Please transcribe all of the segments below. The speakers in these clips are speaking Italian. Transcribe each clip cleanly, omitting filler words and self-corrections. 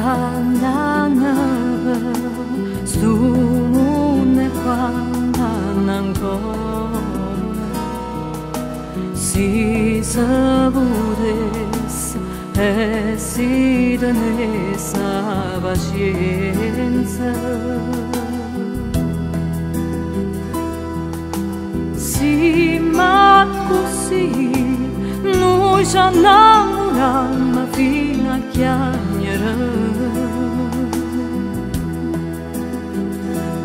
Pandangan sumune pandangan ko si sabures e si danesa pazienza sì ma così noi ci innamoriamo fino a chiamare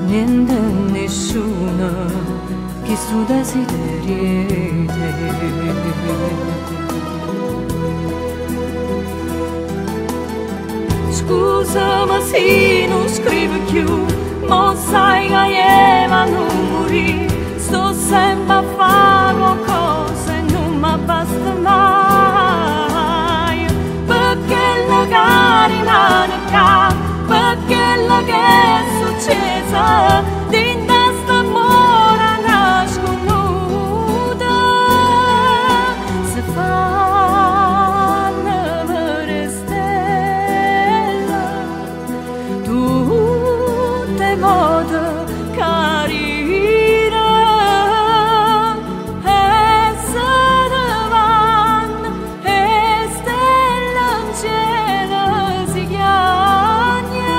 niente e nessuno che su desideriete scusa ma se non scrivo più ma sai che io non morì sto sempre a fare qualcosa e non mi basta mai perché la carina ne ca perché la che è successa dentro sta mora nasconuta se fanno per stella tutte cose carina e se ne vanno e stella in cielo si chiagna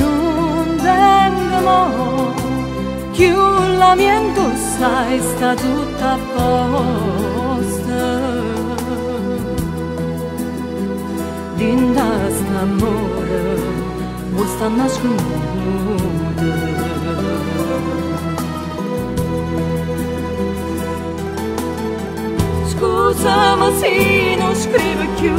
non vengo più la mia sai sta tutta a posto dinda st'amore vuoi sta nasconuta scusa ma se non scrivo più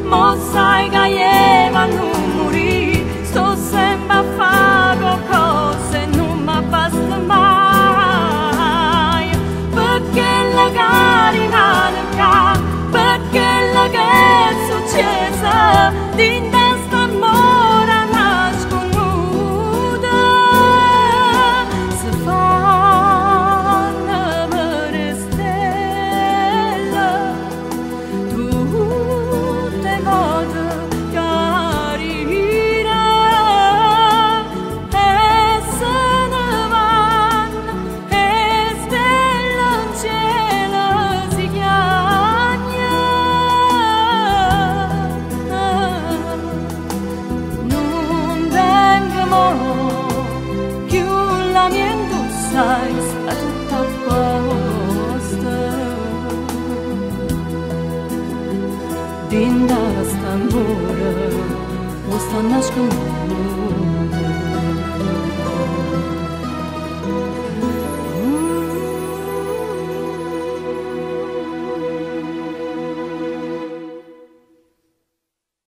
ma sai che io non morì sto sempre a fare qualcosa e non mi basta mai perché la carina ne ca perché la che è successa dentro sta mora nasconuta se fanno per stella tutte cose carina e se ne vanno e stella in cielo si chiagna non vengo più la mia sai sta tutta a posto dinda st'amore lo sta nascondendo